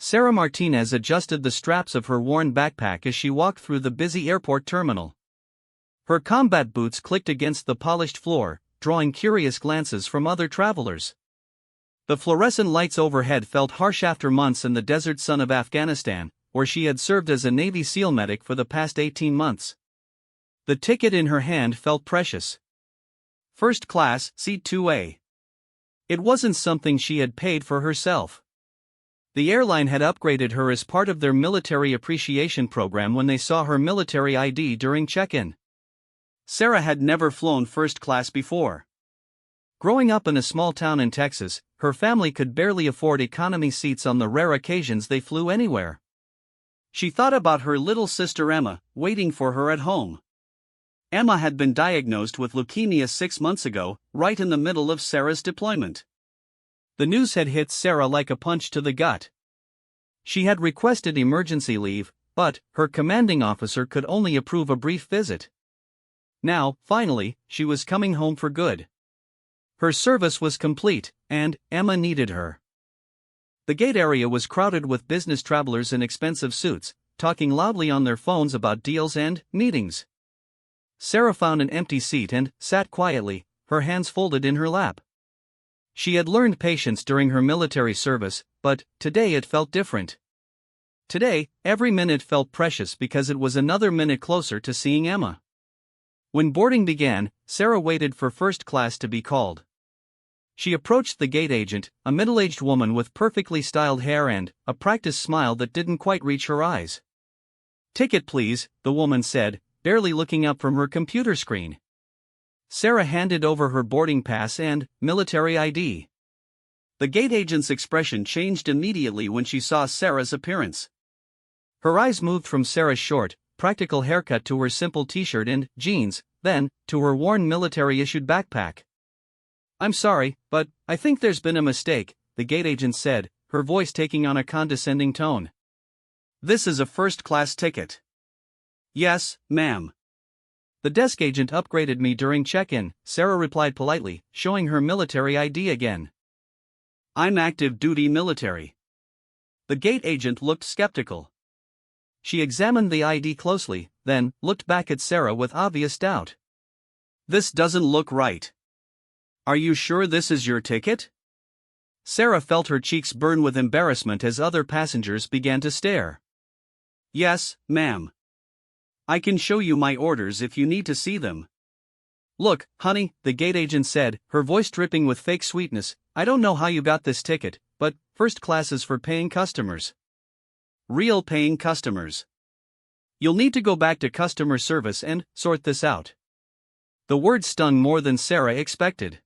Sarah Martinez adjusted the straps of her worn backpack as she walked through the busy airport terminal. Her combat boots clicked against the polished floor, drawing curious glances from other travelers. The fluorescent lights overhead felt harsh after months in the desert sun of Afghanistan, where she had served as a Navy SEAL medic for the past 18 months. The ticket in her hand felt precious. First class, seat 2A. It wasn't something she had paid for herself. The airline had upgraded her as part of their military appreciation program when they saw her military ID during check-in. Sarah had never flown first class before. Growing up in a small town in Texas, her family could barely afford economy seats on the rare occasions they flew anywhere. She thought about her little sister Emma, waiting for her at home. Emma had been diagnosed with leukemia 6 months ago, right in the middle of Sarah's deployment. The news had hit Sarah like a punch to the gut. She had requested emergency leave, but her commanding officer could only approve a brief visit. Now, finally, she was coming home for good. Her service was complete, and Emma needed her. The gate area was crowded with business travelers in expensive suits, talking loudly on their phones about deals and meetings. Sarah found an empty seat and sat quietly, her hands folded in her lap. She had learned patience during her military service, but today it felt different. Today, every minute felt precious because it was another minute closer to seeing Emma. When boarding began, Sarah waited for first class to be called. She approached the gate agent, a middle-aged woman with perfectly styled hair and a practiced smile that didn't quite reach her eyes. "Ticket please," the woman said, barely looking up from her computer screen. Sarah handed over her boarding pass and military ID. The gate agent's expression changed immediately when she saw Sarah's appearance. Her eyes moved from Sarah's short, practical haircut to her simple t-shirt and jeans, then to her worn military-issued backpack. "I'm sorry, but I think there's been a mistake," the gate agent said, her voice taking on a condescending tone. "This is a first-class ticket." "Yes, ma'am." "The desk agent upgraded me during check-in," Sarah replied politely, showing her military ID again. "I'm active duty military." The gate agent looked skeptical. She examined the ID closely, then looked back at Sarah with obvious doubt. "This doesn't look right. Are you sure this is your ticket?" Sarah felt her cheeks burn with embarrassment as other passengers began to stare. "Yes, ma'am. I can show you my orders if you need to see them." "Look, honey," the gate agent said, her voice dripping with fake sweetness, "I don't know how you got this ticket, but first class is for paying customers. Real paying customers. You'll need to go back to customer service and sort this out." The word stung more than Sarah expected.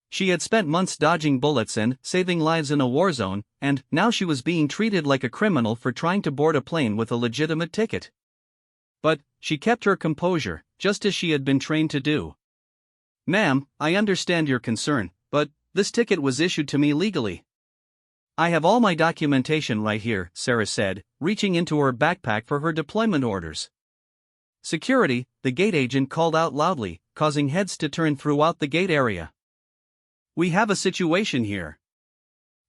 She had spent months dodging bullets and saving lives in a war zone, and now she was being treated like a criminal for trying to board a plane with a legitimate ticket. But she kept her composure, just as she had been trained to do. "Ma'am, I understand your concern, but this ticket was issued to me legally." "I have all my documentation right here," Sarah said, reaching into her backpack for her deployment orders. "Security," the gate agent called out loudly, causing heads to turn throughout the gate area. "We have a situation here."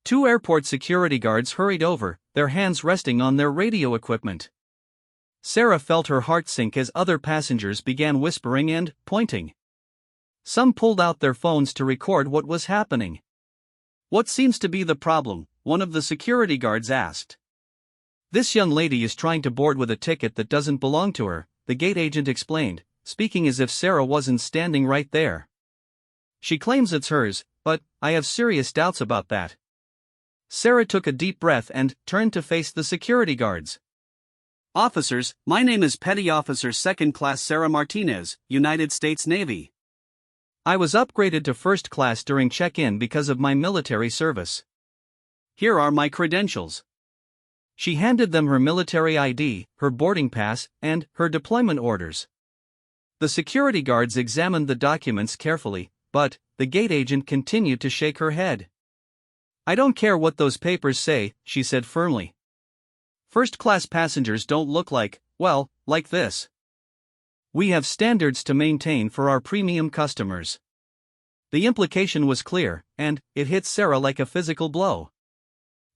2 airport security guards hurried over, their hands resting on their radio equipment. Sarah felt her heart sink as other passengers began whispering and pointing. Some pulled out their phones to record what was happening. "What seems to be the problem?" one of the security guards asked. "This young lady is trying to board with a ticket that doesn't belong to her," the gate agent explained, speaking as if Sarah wasn't standing right there. "She claims it's hers, but I have serious doubts about that." Sarah took a deep breath and turned to face the security guards. "Officers, my name is Petty Officer 2nd Class Sarah Martinez, United States Navy. I was upgraded to first class during check-in because of my military service. Here are my credentials." She handed them her military ID, her boarding pass, and her deployment orders. The security guards examined the documents carefully, but the gate agent continued to shake her head. "I don't care what those papers say," she said firmly. "First-class passengers don't look like this. We have standards to maintain for our premium customers." The implication was clear, and it hit Sarah like a physical blow.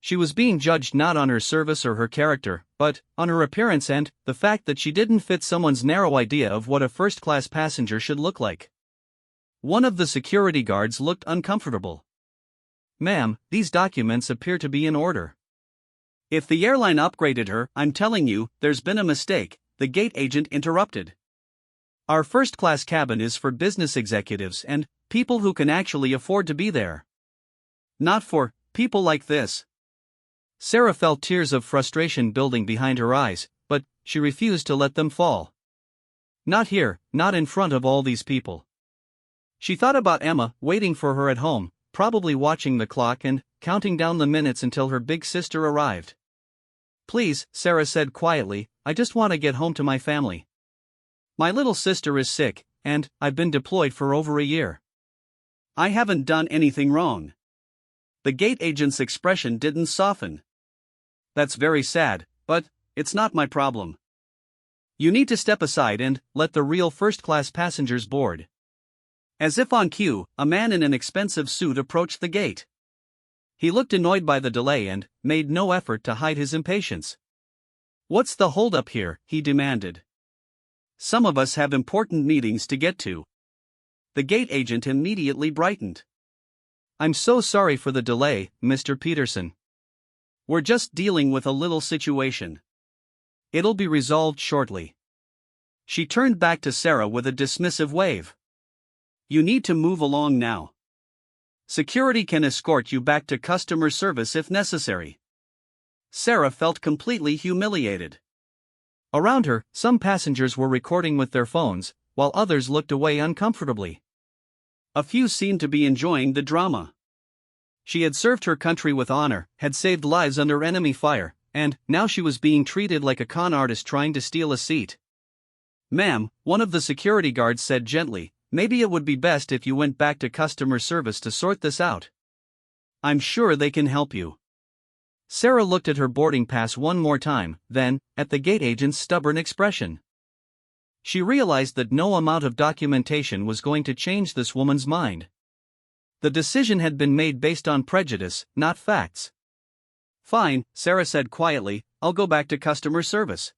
She was being judged not on her service or her character, but on her appearance and the fact that she didn't fit someone's narrow idea of what a first-class passenger should look like. One of the security guards looked uncomfortable. "Ma'am, these documents appear to be in order." "If the airline upgraded her, I'm telling you, there's been a mistake," the gate agent interrupted. "Our first-class cabin is for business executives and people who can actually afford to be there. Not for people like this." Sarah felt tears of frustration building behind her eyes, but she refused to let them fall. Not here, not in front of all these people. She thought about Emma waiting for her at home, probably watching the clock and counting down the minutes until her big sister arrived. "Please," Sarah said quietly, "I just want to get home to my family. My little sister is sick, and I've been deployed for over a year." "I haven't done anything wrong." The gate agent's expression didn't soften. "That's very sad, but it's not my problem. You need to step aside and let the real first-class passengers board." As if on cue, a man in an expensive suit approached the gate. He looked annoyed by the delay and made no effort to hide his impatience. "What's the holdup here?" he demanded. "Some of us have important meetings to get to." The gate agent immediately brightened. "I'm so sorry for the delay, Mr. Peterson. We're just dealing with a little situation. It'll be resolved shortly." She turned back to Sarah with a dismissive wave. "You need to move along now. Security can escort you back to customer service if necessary." Sarah felt completely humiliated. Around her, some passengers were recording with their phones, while others looked away uncomfortably. A few seemed to be enjoying the drama. She had served her country with honor, had saved lives under enemy fire, and now she was being treated like a con artist trying to steal a seat. "Ma'am," one of the security guards said gently, "maybe it would be best if you went back to customer service to sort this out. I'm sure they can help you." Sarah looked at her boarding pass one more time, then at the gate agent's stubborn expression. She realized that no amount of documentation was going to change this woman's mind. The decision had been made based on prejudice, not facts. "Fine," Sarah said quietly, "I'll go back to customer service."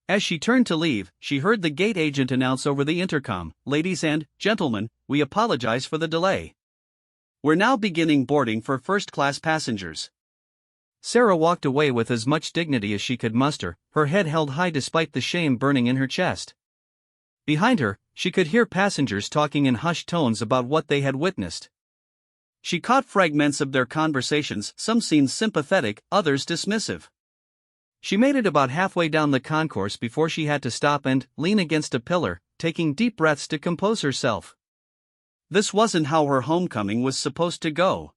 As she turned to leave, she heard the gate agent announce over the intercom, "Ladies and gentlemen, we apologize for the delay. We're now beginning boarding for first-class passengers." Sarah walked away with as much dignity as she could muster, her head held high despite the shame burning in her chest. Behind her, she could hear passengers talking in hushed tones about what they had witnessed. She caught fragments of their conversations, some seemed sympathetic, others dismissive. She made it about halfway down the concourse before she had to stop and lean against a pillar, taking deep breaths to compose herself. This wasn't how her homecoming was supposed to go.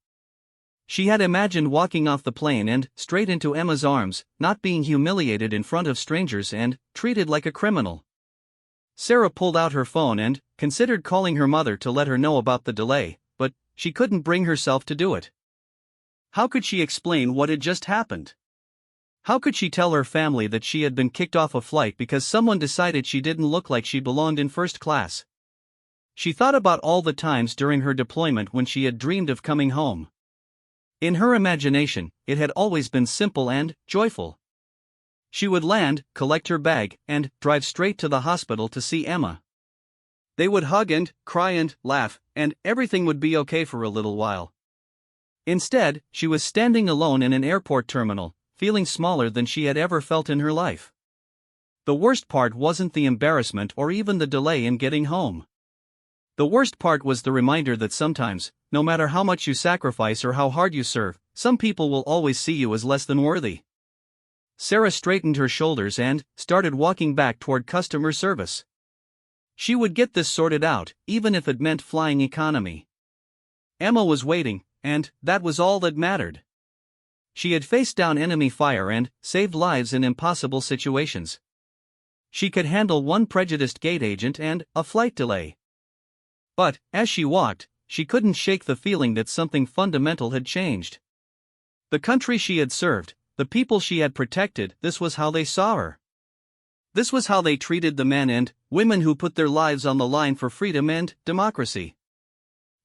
She had imagined walking off the plane and straight into Emma's arms, not being humiliated in front of strangers and treated like a criminal. Sarah pulled out her phone and considered calling her mother to let her know about the delay, but she couldn't bring herself to do it. How could she explain what had just happened? How could she tell her family that she had been kicked off a flight because someone decided she didn't look like she belonged in first class? She thought about all the times during her deployment when she had dreamed of coming home. In her imagination, it had always been simple and joyful. She would land, collect her bag, and drive straight to the hospital to see Emma. They would hug and cry and laugh, and everything would be okay for a little while. Instead, she was standing alone in an airport terminal, feeling smaller than she had ever felt in her life. The worst part wasn't the embarrassment or even the delay in getting home. The worst part was the reminder that sometimes, no matter how much you sacrifice or how hard you serve, some people will always see you as less than worthy. Sarah straightened her shoulders and started walking back toward customer service. She would get this sorted out, even if it meant flying economy. Emma was waiting, and that was all that mattered. She had faced down enemy fire and saved lives in impossible situations. She could handle one prejudiced gate agent and a flight delay. But, as she walked, she couldn't shake the feeling that something fundamental had changed. The country she had served, the people she had protected, this was how they saw her. This was how they treated the men and women who put their lives on the line for freedom and democracy.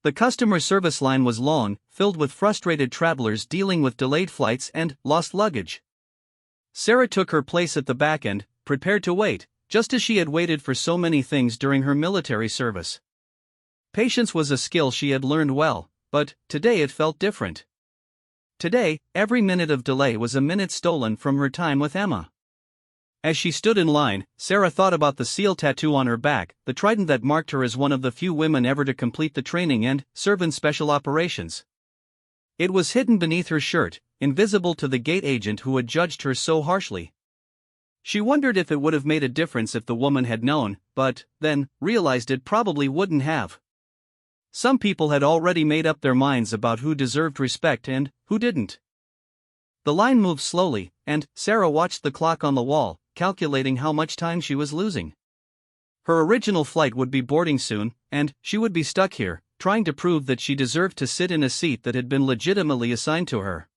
The customer service line was long, filled with frustrated travelers dealing with delayed flights and lost luggage. Sarah took her place at the back end, prepared to wait, just as she had waited for so many things during her military service. Patience was a skill she had learned well, but today it felt different. Today, every minute of delay was a minute stolen from her time with Emma. As she stood in line, Sarah thought about the seal tattoo on her back, the trident that marked her as one of the few women ever to complete the training and serve in special operations. It was hidden beneath her shirt, invisible to the gate agent who had judged her so harshly. She wondered if it would have made a difference if the woman had known, but then realized it probably wouldn't have. Some people had already made up their minds about who deserved respect and who didn't. The line moved slowly, and Sarah watched the clock on the wall, calculating how much time she was losing. Her original flight would be boarding soon, and she would be stuck here, trying to prove that she deserved to sit in a seat that had been legitimately assigned to her.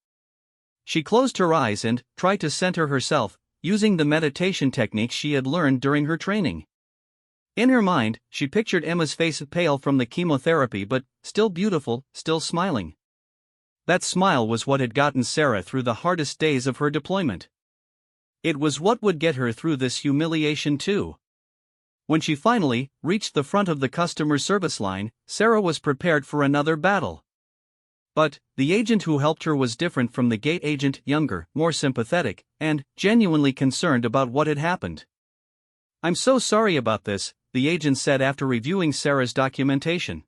She closed her eyes and tried to center herself, using the meditation techniques she had learned during her training. In her mind, she pictured Emma's face pale from the chemotherapy but still beautiful, still smiling. That smile was what had gotten Sarah through the hardest days of her deployment. It was what would get her through this humiliation too. When she finally reached the front of the customer service line, Sarah was prepared for another battle. But the agent who helped her was different from the gate agent, younger, more sympathetic, and genuinely concerned about what had happened. "I'm so sorry about this," the agent said after reviewing Sarah's documentation.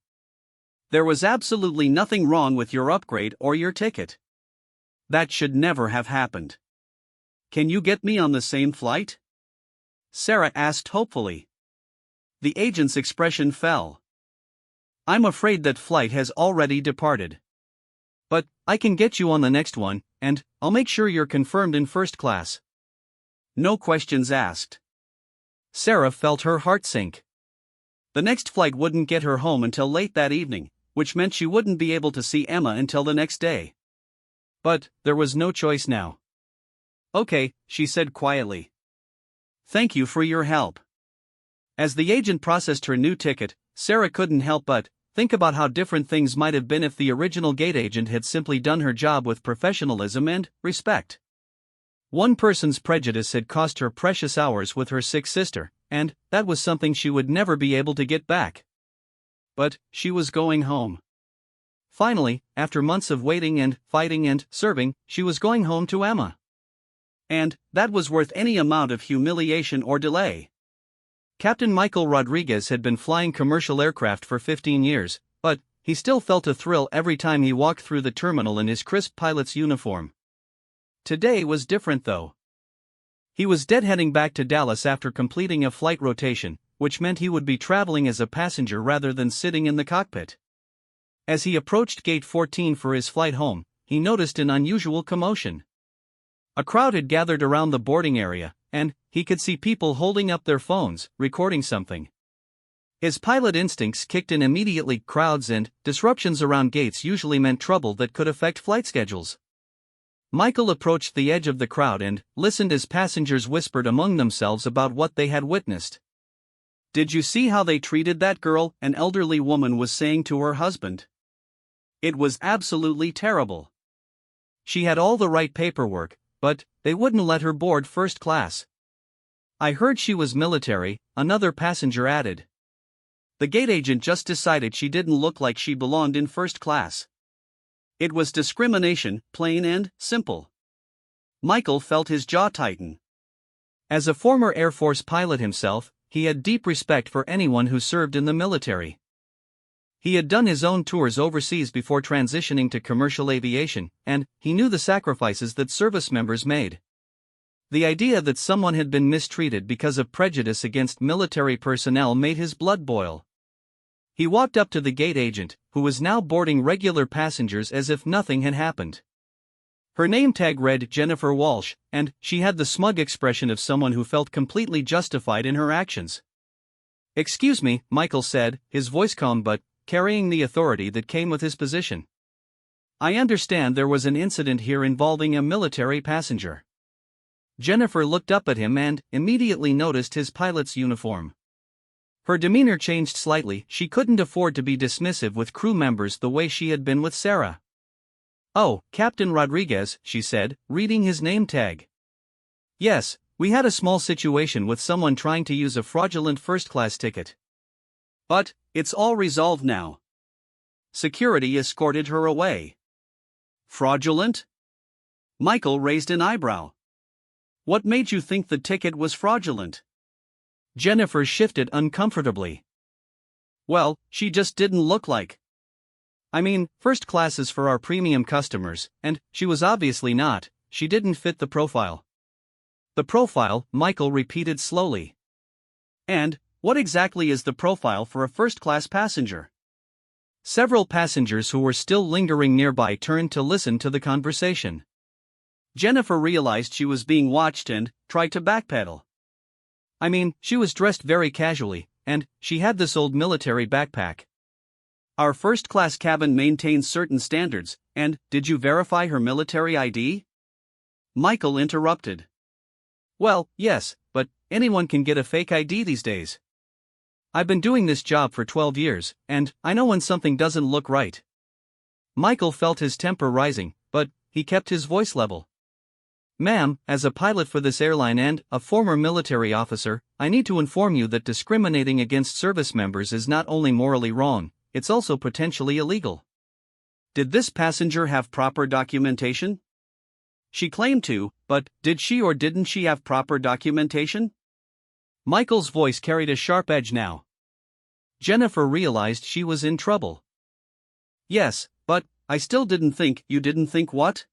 "There was absolutely nothing wrong with your upgrade or your ticket. That should never have happened. Can you get me on the same flight?" Sarah asked hopefully. The agent's expression fell. "I'm afraid that flight has already departed. But I can get you on the next one, and I'll make sure you're confirmed in first class. No questions asked." Sarah felt her heart sink. The next flight wouldn't get her home until late that evening, which meant she wouldn't be able to see Emma until the next day. But there was no choice now. "Okay," she said quietly. "Thank you for your help." As the agent processed her new ticket, Sarah couldn't help but think about how different things might have been if the original gate agent had simply done her job with professionalism and respect. One person's prejudice had cost her precious hours with her sick sister, and that was something she would never be able to get back. But she was going home. Finally, after months of waiting and fighting and serving, she was going home to Emma. And that was worth any amount of humiliation or delay. Captain Michael Rodriguez had been flying commercial aircraft for 15 years, but he still felt a thrill every time he walked through the terminal in his crisp pilot's uniform. Today was different though. He was deadheading back to Dallas after completing a flight rotation, which meant he would be traveling as a passenger rather than sitting in the cockpit. As he approached Gate 14 for his flight home, he noticed an unusual commotion. A crowd had gathered around the boarding area, and he could see people holding up their phones, recording something. His pilot instincts kicked in immediately. Crowds and disruptions around gates usually meant trouble that could affect flight schedules. Michael approached the edge of the crowd and listened as passengers whispered among themselves about what they had witnessed. "Did you see how they treated that girl?" an elderly woman was saying to her husband. "It was absolutely terrible. She had all the right paperwork, but they wouldn't let her board first class." "I heard she was military," another passenger added. "The gate agent just decided she didn't look like she belonged in first class." It was discrimination, plain and simple. Michael felt his jaw tighten. As a former Air Force pilot himself, he had deep respect for anyone who served in the military. He had done his own tours overseas before transitioning to commercial aviation, and he knew the sacrifices that service members made. The idea that someone had been mistreated because of prejudice against military personnel made his blood boil. He walked up to the gate agent, who was now boarding regular passengers as if nothing had happened. Her name tag read Jennifer Walsh, and she had the smug expression of someone who felt completely justified in her actions. "Excuse me," Michael said, his voice calm but carrying the authority that came with his position. "I understand there was an incident here involving a military passenger." Jennifer looked up at him and immediately noticed his pilot's uniform. Her demeanor changed slightly. She couldn't afford to be dismissive with crew members the way she had been with Sarah. "Oh, Captain Rodriguez," she said, reading his name tag. "Yes, we had a small situation with someone trying to use a fraudulent first-class ticket. But it's all resolved now." Security escorted her away. "Fraudulent?" Michael raised an eyebrow. "What made you think the ticket was fraudulent?" Jennifer shifted uncomfortably. "Well, she just didn't look like. I mean, first class is for our premium customers, and she was obviously not. She didn't fit the profile." "The profile," Michael repeated slowly. "And what exactly is the profile for a first-class passenger?" Several passengers who were still lingering nearby turned to listen to the conversation. Jennifer realized she was being watched and tried to backpedal. "I mean, she was dressed very casually, and she had this old military backpack. Our first-class cabin maintains certain standards, and did you verify her military ID?" Michael interrupted. "Well, yes, but anyone can get a fake ID these days. I've been doing this job for 12 years, and I know when something doesn't look right." Michael felt his temper rising, but he kept his voice level. "Ma'am, as a pilot for this airline and a former military officer, I need to inform you that discriminating against service members is not only morally wrong, it's also potentially illegal." "Did this passenger have proper documentation?" "She claimed to, but did she or didn't she have proper documentation?" Michael's voice carried a sharp edge now. Jennifer realized she was in trouble. "Yes, but I still didn't think." "You didn't think what?"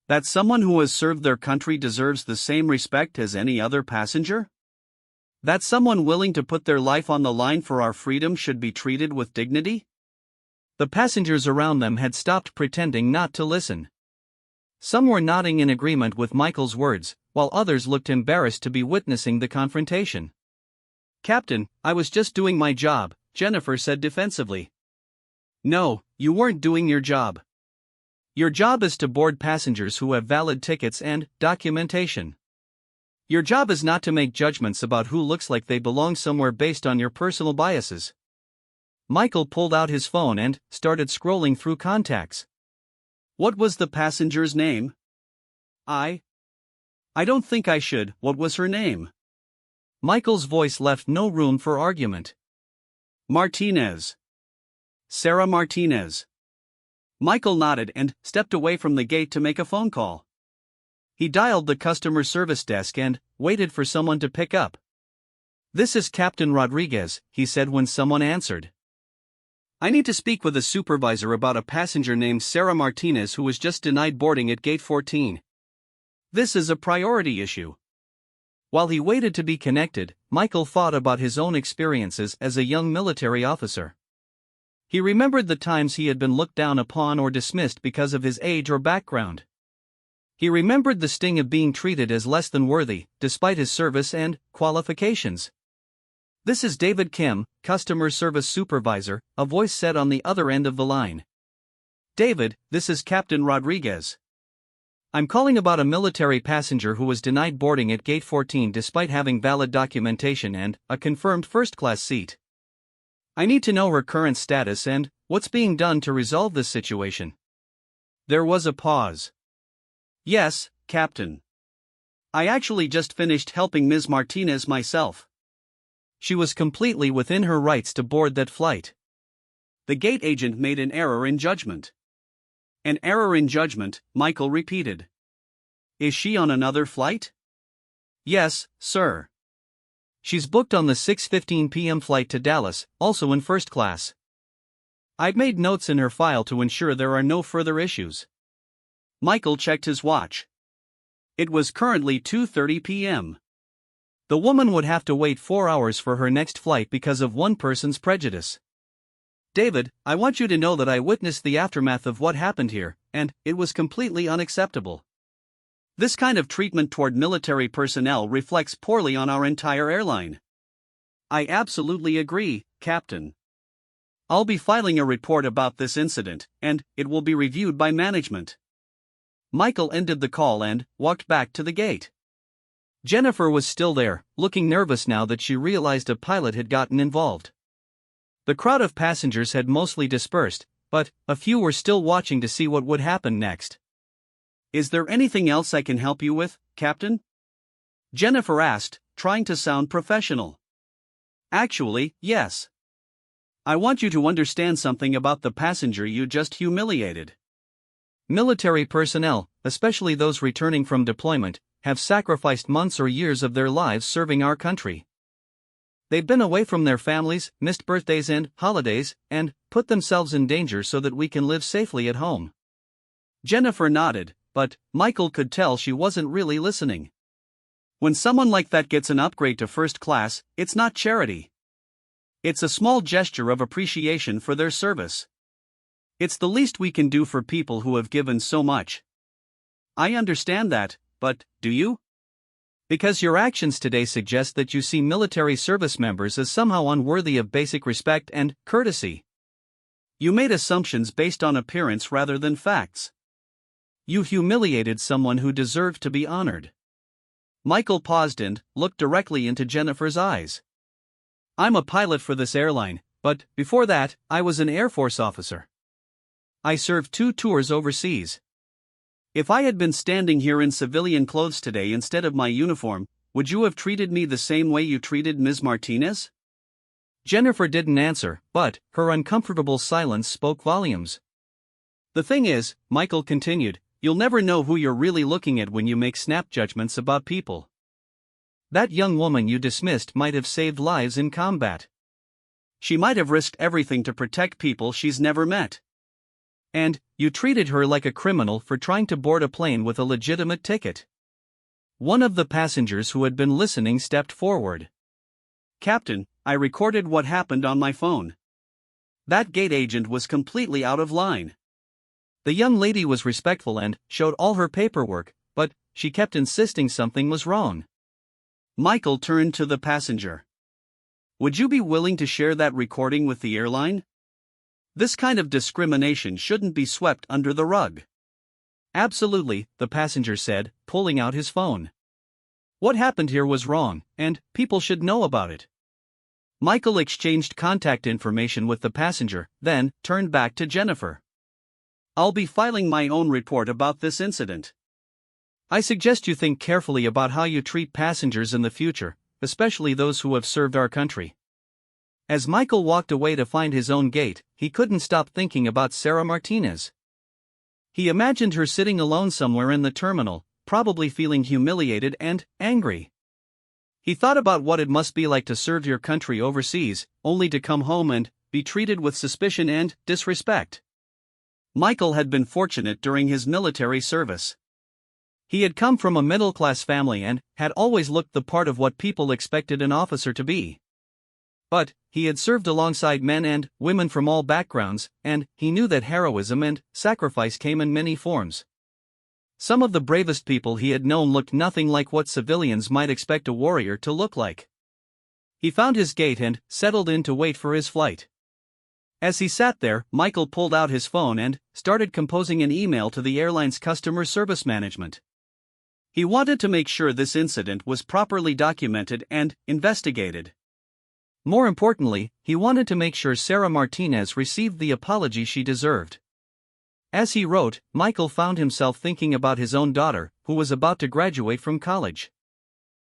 "That someone who has served their country deserves the same respect as any other passenger? That someone willing to put their life on the line for our freedom should be treated with dignity?" The passengers around them had stopped pretending not to listen. Some were nodding in agreement with Michael's words, while others looked embarrassed to be witnessing the confrontation. "Captain, I was just doing my job," Jennifer said defensively. "No, you weren't doing your job. Your job is to board passengers who have valid tickets and documentation. Your job is not to make judgments about who looks like they belong somewhere based on your personal biases." Michael pulled out his phone and started scrolling through contacts. "What was the passenger's name?" I don't think I should." "What was her name?" Michael's voice left no room for argument. "Martinez. Sarah Martinez." Michael nodded and stepped away from the gate to make a phone call. He dialed the customer service desk and waited for someone to pick up. "This is Captain Rodriguez," he said when someone answered. "I need to speak with a supervisor about a passenger named Sarah Martinez who was just denied boarding at gate 14. This is a priority issue." While he waited to be connected, Michael thought about his own experiences as a young military officer. He remembered the times he had been looked down upon or dismissed because of his age or background. He remembered the sting of being treated as less than worthy, despite his service and qualifications. "This is David Kim, Customer Service Supervisor," a voice said on the other end of the line. "David, this is Captain Rodriguez. I'm calling about a military passenger who was denied boarding at gate 14 despite having valid documentation and a confirmed first-class seat. I need to know her current status and what's being done to resolve this situation." There was a pause. "Yes, Captain. I actually just finished helping Ms. Martinez myself. She was completely within her rights to board that flight. The gate agent made an error in judgment." "An error in judgment," Michael repeated. "Is she on another flight?" "Yes, sir. She's booked on the 6:15 p.m. flight to Dallas, also in first class. I've made notes in her file to ensure there are no further issues." Michael checked his watch. It was currently 2:30 p.m. The woman would have to wait 4 hours for her next flight because of one person's prejudice. "David, I want you to know that I witnessed the aftermath of what happened here, and it was completely unacceptable. This kind of treatment toward military personnel reflects poorly on our entire airline." "I absolutely agree, Captain. I'll be filing a report about this incident, and it will be reviewed by management." Michael ended the call and walked back to the gate. Jennifer was still there, looking nervous now that she realized a pilot had gotten involved. The crowd of passengers had mostly dispersed, but a few were still watching to see what would happen next. "Is there anything else I can help you with, Captain?" Jennifer asked, trying to sound professional. "Actually, yes. I want you to understand something about the passenger you just humiliated. Military personnel, especially those returning from deployment, have sacrificed months or years of their lives serving our country. They've been away from their families, missed birthdays and holidays, and put themselves in danger so that we can live safely at home." Jennifer nodded, but Michael could tell she wasn't really listening. When someone like that gets an upgrade to first class, it's not charity. It's a small gesture of appreciation for their service. It's the least we can do for people who have given so much. I understand that, but do you? Because your actions today suggest that you see military service members as somehow unworthy of basic respect and courtesy. You made assumptions based on appearance rather than facts. You humiliated someone who deserved to be honored. Michael paused and looked directly into Jennifer's eyes. "I'm a pilot for this airline, but before that, I was an Air Force officer. I served 2 tours overseas. If I had been standing here in civilian clothes today instead of my uniform, would you have treated me the same way you treated Ms. Martinez?" Jennifer didn't answer, but her uncomfortable silence spoke volumes. "The thing is," Michael continued, "you'll never know who you're really looking at when you make snap judgments about people. That young woman you dismissed might have saved lives in combat. She might have risked everything to protect people she's never met. And you treated her like a criminal for trying to board a plane with a legitimate ticket." One of the passengers who had been listening stepped forward. "Captain, I recorded what happened on my phone. That gate agent was completely out of line." The young lady was respectful and showed all her paperwork, but she kept insisting something was wrong. Michael turned to the passenger. "Would you be willing to share that recording with the airline? This kind of discrimination shouldn't be swept under the rug." "Absolutely," the passenger said, pulling out his phone. "What happened here was wrong, and people should know about it." Michael exchanged contact information with the passenger, then turned back to Jennifer. "I'll be filing my own report about this incident. I suggest you think carefully about how you treat passengers in the future, especially those who have served our country." As Michael walked away to find his own gate, he couldn't stop thinking about Sarah Martinez. He imagined her sitting alone somewhere in the terminal, probably feeling humiliated and angry. He thought about what it must be like to serve your country overseas, only to come home and be treated with suspicion and disrespect. Michael had been fortunate during his military service. He had come from a middle-class family and had always looked the part of what people expected an officer to be. But he had served alongside men and women from all backgrounds, and he knew that heroism and sacrifice came in many forms. Some of the bravest people he had known looked nothing like what civilians might expect a warrior to look like. He found his gate and settled in to wait for his flight. As he sat there, Michael pulled out his phone and started composing an email to the airline's customer service management. He wanted to make sure this incident was properly documented and investigated. More importantly, he wanted to make sure Sarah Martinez received the apology she deserved. As he wrote, Michael found himself thinking about his own daughter, who was about to graduate from college.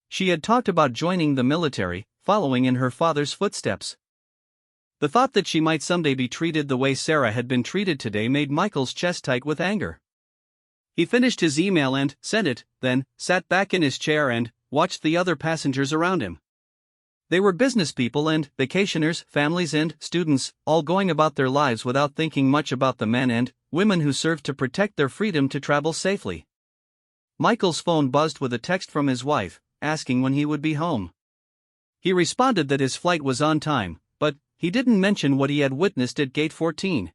She had talked about joining the military, following in her father's footsteps. The thought that she might someday be treated the way Sarah had been treated today made Michael's chest tight with anger. He finished his email and sent it, then sat back in his chair and watched the other passengers around him. They were business people and vacationers, families and students, all going about their lives without thinking much about the men and women who served to protect their freedom to travel safely. Michael's phone buzzed with a text from his wife, asking when he would be home. He responded that his flight was on time, but he didn't mention what he had witnessed at Gate 14.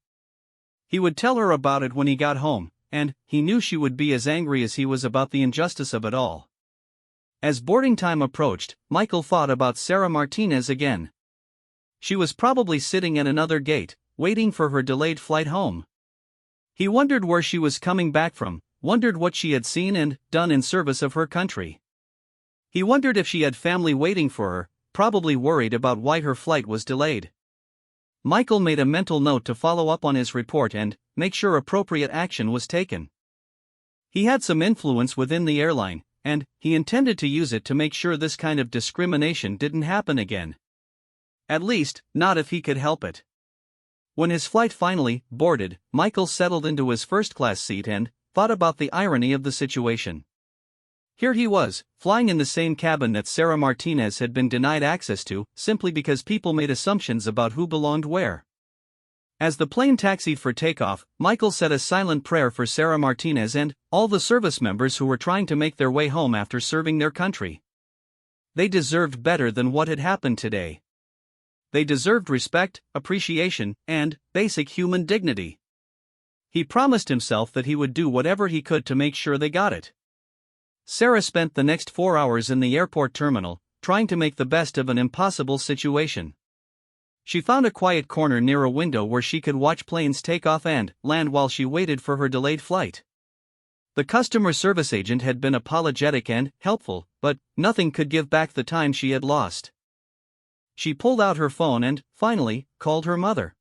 He would tell her about it when he got home, and he knew she would be as angry as he was about the injustice of it all. As boarding time approached, Michael thought about Sarah Martinez again. She was probably sitting at another gate, waiting for her delayed flight home. He wondered where she was coming back from, wondered what she had seen and done in service of her country. He wondered if she had family waiting for her, probably worried about why her flight was delayed. Michael made a mental note to follow up on his report and make sure appropriate action was taken. He had some influence within the airline, and he intended to use it to make sure this kind of discrimination didn't happen again. At least, not if he could help it. When his flight finally boarded, Michael settled into his first-class seat and thought about the irony of the situation. Here he was, flying in the same cabin that Sarah Martinez had been denied access to, simply because people made assumptions about who belonged where. As the plane taxied for takeoff, Michael said a silent prayer for Sarah Martinez and all the service members who were trying to make their way home after serving their country. They deserved better than what had happened today. They deserved respect, appreciation, and basic human dignity. He promised himself that he would do whatever he could to make sure they got it. Sarah spent the next 4 hours in the airport terminal, trying to make the best of an impossible situation. She found a quiet corner near a window where she could watch planes take off and land while she waited for her delayed flight. The customer service agent had been apologetic and helpful, but nothing could give back the time she had lost. She pulled out her phone and, finally, called her mother.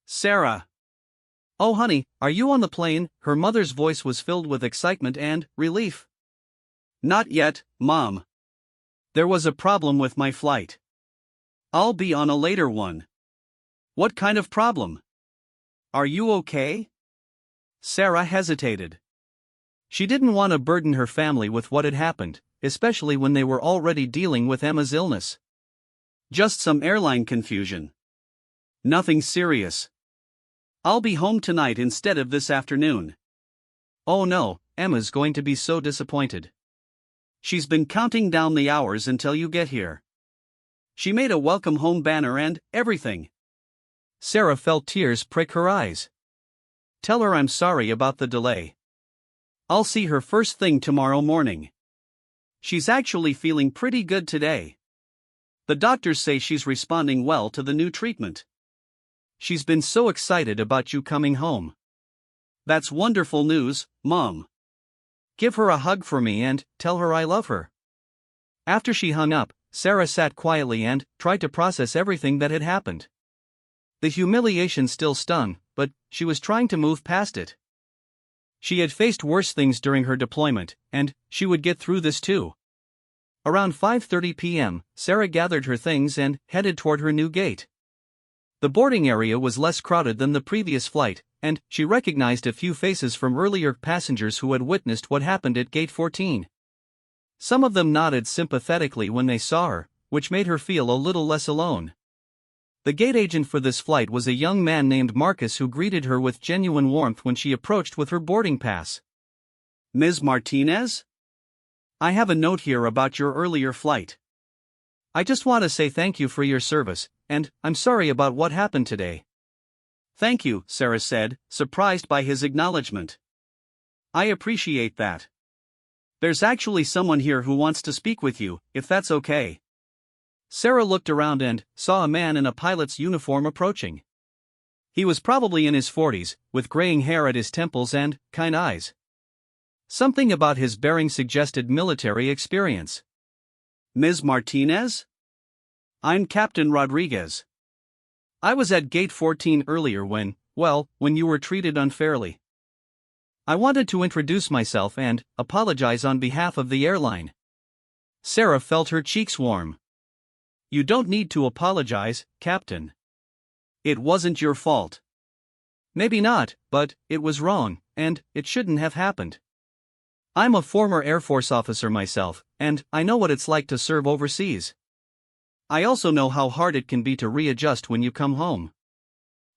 "Sarah." "Oh honey, are you on the plane?" Her mother's voice was filled with excitement and relief. "Not yet, Mom. There was a problem with my flight. I'll be on a later one." "What kind of problem? Are you okay?" Sarah hesitated. She didn't want to burden her family with what had happened, especially when they were already dealing with Emma's illness. "Just some airline confusion. Nothing serious. I'll be home tonight instead of this afternoon." "Oh no, Emma's going to be so disappointed. She's been counting down the hours until you get here. She made a welcome home banner and everything." Sarah felt tears prick her eyes. "Tell her I'm sorry about the delay. I'll see her first thing tomorrow morning. She's actually feeling pretty good today. The doctors say she's responding well to the new treatment. She's been so excited about you coming home." "That's wonderful news, Mom. Give her a hug for me and tell her I love her." After she hung up, Sarah sat quietly and tried to process everything that had happened. The humiliation still stung, but she was trying to move past it. She had faced worse things during her deployment, and she would get through this too. Around 5:30 p.m., Sarah gathered her things and headed toward her new gate. The boarding area was less crowded than the previous flight, and she recognized a few faces from earlier passengers who had witnessed what happened at Gate 14. Some of them nodded sympathetically when they saw her, which made her feel a little less alone. The gate agent for this flight was a young man named Marcus who greeted her with genuine warmth when she approached with her boarding pass. "Ms. Martinez? I have a note here about your earlier flight. I just want to say thank you for your service, and I'm sorry about what happened today." "Thank you," Sarah said, surprised by his acknowledgement. "I appreciate that. There's actually someone here who wants to speak with you, if that's okay." Sarah looked around and saw a man in a pilot's uniform approaching. He was probably in his 40s, with graying hair at his temples and kind eyes. Something about his bearing suggested military experience. "Ms. Martinez? I'm Captain Rodriguez. I was at Gate 14 earlier when you were treated unfairly. I wanted to introduce myself and apologize on behalf of the airline." Sarah felt her cheeks warm. "You don't need to apologize, Captain. It wasn't your fault." "Maybe not, but it was wrong, and it shouldn't have happened. I'm a former Air Force officer myself, and I know what it's like to serve overseas. I also know how hard it can be to readjust when you come home."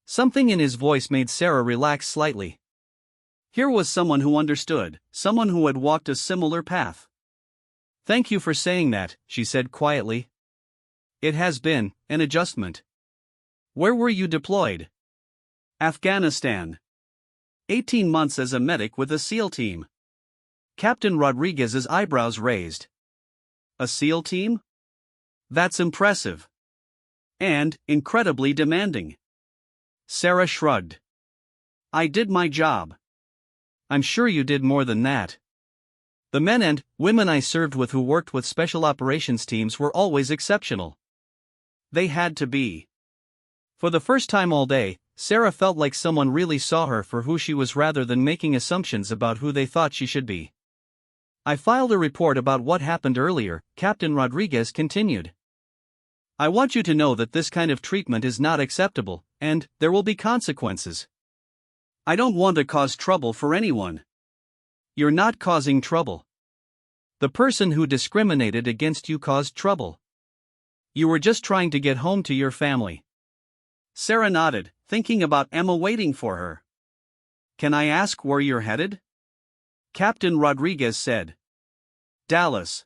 Something in his voice made Sarah relax slightly. Here was someone who understood, someone who had walked a similar path. "Thank you for saying that," she said quietly. "It has been an adjustment." "Where were you deployed?" "Afghanistan. 18 months as a medic with a SEAL team." Captain Rodriguez's eyebrows raised. "A SEAL team? That's impressive. And incredibly demanding." Sarah shrugged. "I did my job." "I'm sure you did more than that." The men and women I served with who worked with special operations teams were always exceptional. They had to be. For the first time all day, Sarah felt like someone really saw her for who she was rather than making assumptions about who they thought she should be. I filed a report about what happened earlier, Captain Rodriguez continued. I want you to know that this kind of treatment is not acceptable, and there will be consequences. I don't want to cause trouble for anyone. You're not causing trouble. The person who discriminated against you caused trouble. You were just trying to get home to your family. Sarah nodded, thinking about Emma waiting for her. Can I ask where you're headed? Captain Rodriguez said. Dallas.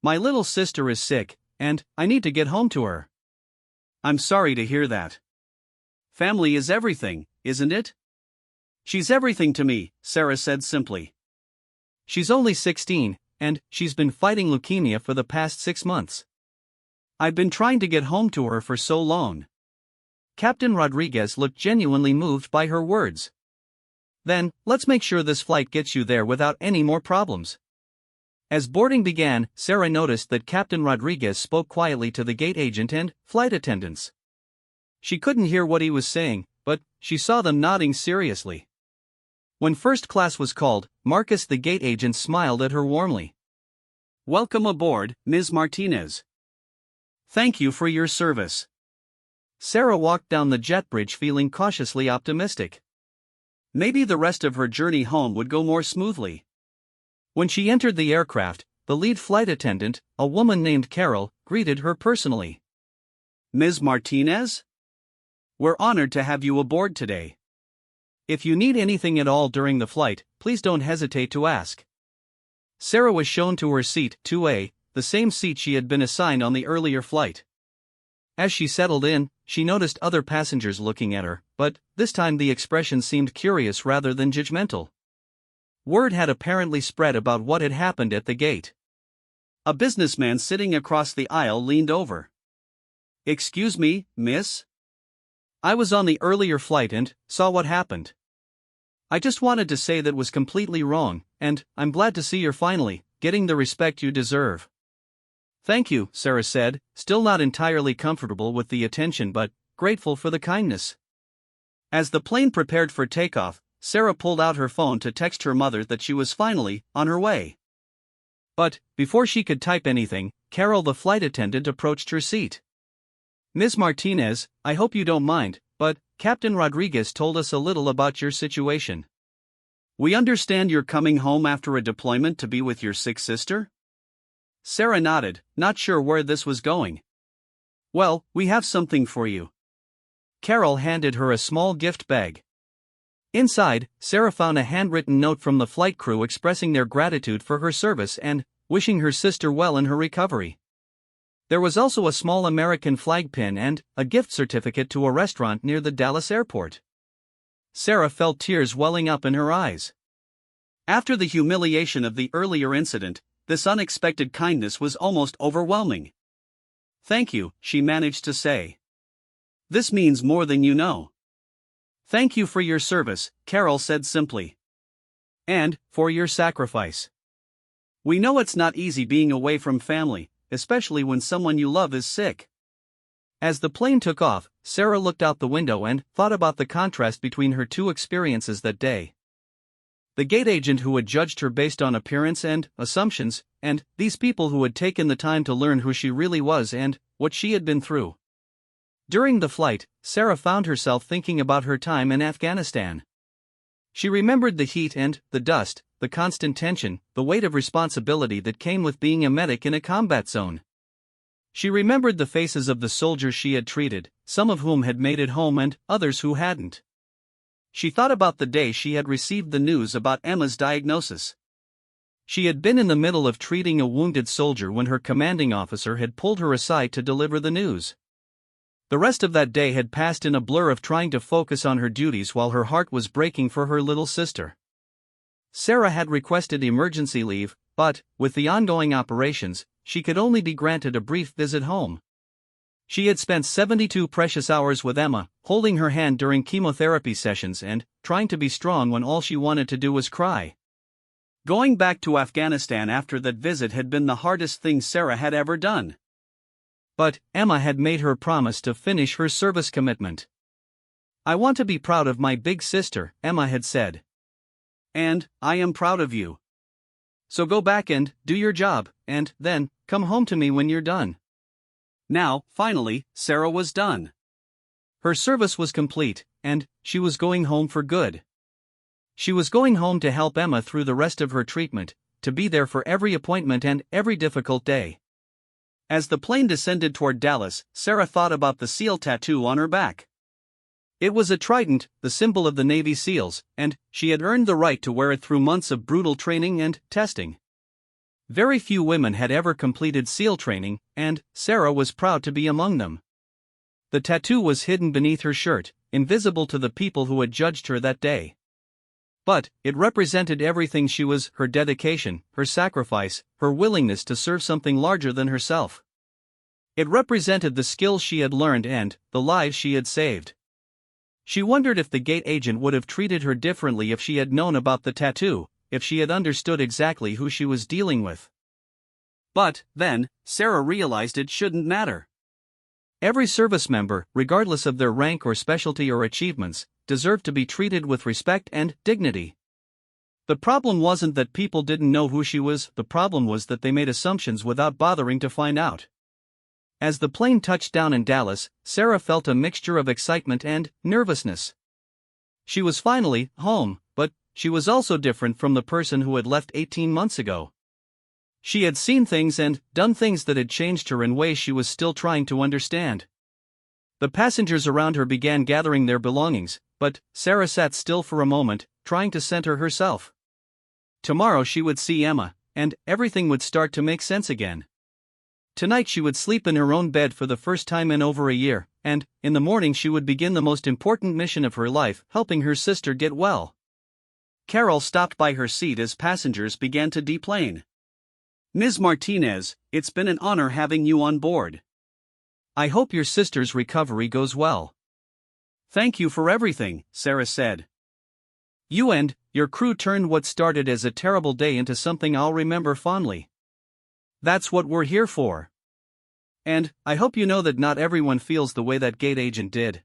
My little sister is sick, and I need to get home to her. I'm sorry to hear that. Family is everything, isn't it? She's everything to me, Sarah said simply. She's only 16, and she's been fighting leukemia for the past 6 months. I've been trying to get home to her for so long. Captain Rodriguez looked genuinely moved by her words. Then, let's make sure this flight gets you there without any more problems. As boarding began, Sarah noticed that Captain Rodriguez spoke quietly to the gate agent and flight attendants. She couldn't hear what he was saying, but she saw them nodding seriously. When first class was called, Marcus the gate agent smiled at her warmly. Welcome aboard, Ms. Martinez. Thank you for your service. Sarah walked down the jet bridge feeling cautiously optimistic. Maybe the rest of her journey home would go more smoothly. When she entered the aircraft, the lead flight attendant, a woman named Carol, greeted her personally. Ms. Martinez? We're honored to have you aboard today. If you need anything at all during the flight, please don't hesitate to ask. Sarah was shown to her seat 2A, the same seat she had been assigned on the earlier flight. As she settled in, she noticed other passengers looking at her, but this time the expression seemed curious rather than judgmental. Word had apparently spread about what had happened at the gate. A businessman sitting across the aisle leaned over. Excuse me, miss? I was on the earlier flight and saw what happened. I just wanted to say that was completely wrong, and I'm glad to see you're finally getting the respect you deserve. Thank you, Sarah said, still not entirely comfortable with the attention but grateful for the kindness. As the plane prepared for takeoff, Sarah pulled out her phone to text her mother that she was finally on her way. But, before she could type anything, Carol the flight attendant approached her seat. Ms. Martinez, I hope you don't mind, but Captain Rodriguez told us a little about your situation. We understand you're coming home after a deployment to be with your sick sister? Sarah nodded, not sure where this was going. Well, we have something for you. Carol handed her a small gift bag. Inside, Sarah found a handwritten note from the flight crew expressing their gratitude for her service and wishing her sister well in her recovery. There was also a small American flag pin and a gift certificate to a restaurant near the Dallas airport. Sarah felt tears welling up in her eyes. After the humiliation of the earlier incident, this unexpected kindness was almost overwhelming. Thank you, she managed to say. This means more than you know. Thank you for your service, Carol said simply. And for your sacrifice. We know it's not easy being away from family, especially when someone you love is sick. As the plane took off, Sarah looked out the window and thought about the contrast between her two experiences that day. The gate agent who had judged her based on appearance and assumptions, and these people who had taken the time to learn who she really was and what she had been through. During the flight, Sarah found herself thinking about her time in Afghanistan. She remembered the heat and the dust, the constant tension, the weight of responsibility that came with being a medic in a combat zone. She remembered the faces of the soldiers she had treated, some of whom had made it home and others who hadn't. She thought about the day she had received the news about Emma's diagnosis. She had been in the middle of treating a wounded soldier when her commanding officer had pulled her aside to deliver the news. The rest of that day had passed in a blur of trying to focus on her duties while her heart was breaking for her little sister. Sarah had requested emergency leave, but, with the ongoing operations, she could only be granted a brief visit home. She had spent 72 precious hours with Emma, holding her hand during chemotherapy sessions and trying to be strong when all she wanted to do was cry. Going back to Afghanistan after that visit had been the hardest thing Sarah had ever done. But Emma had made her promise to finish her service commitment. "I want to be proud of my big sister," Emma had said. "And I am proud of you. So go back and do your job, and then come home to me when you're done." Now, finally, Sarah was done. Her service was complete, and she was going home for good. She was going home to help Emma through the rest of her treatment, to be there for every appointment and every difficult day. As the plane descended toward Dallas, Sarah thought about the SEAL tattoo on her back. It was a trident, the symbol of the Navy SEALs, and she had earned the right to wear it through months of brutal training and testing. Very few women had ever completed SEAL training, and Sarah was proud to be among them. The tattoo was hidden beneath her shirt, invisible to the people who had judged her that day. But it represented everything she was: her dedication, her sacrifice, her willingness to serve something larger than herself. It represented the skills she had learned and the lives she had saved. She wondered if the gate agent would have treated her differently if she had known about the tattoo, if she had understood exactly who she was dealing with. But then, Sarah realized it shouldn't matter. Every service member, regardless of their rank or specialty or achievements, deserved to be treated with respect and dignity. The problem wasn't that people didn't know who she was, the problem was that they made assumptions without bothering to find out. As the plane touched down in Dallas, Sarah felt a mixture of excitement and nervousness. She was finally home, but she was also different from the person who had left 18 months ago. She had seen things and done things that had changed her in ways she was still trying to understand. The passengers around her began gathering their belongings, but Sarah sat still for a moment, trying to center herself. Tomorrow she would see Emma, and everything would start to make sense again. Tonight she would sleep in her own bed for the first time in over a year, and in the morning she would begin the most important mission of her life, helping her sister get well. Carol stopped by her seat as passengers began to deplane. "Ms. Martinez, it's been an honor having you on board. I hope your sister's recovery goes well." "Thank you for everything," Sarah said. "You and your crew turned what started as a terrible day into something I'll remember fondly. That's what we're here for. And I hope you know that not everyone feels the way that gate agent did."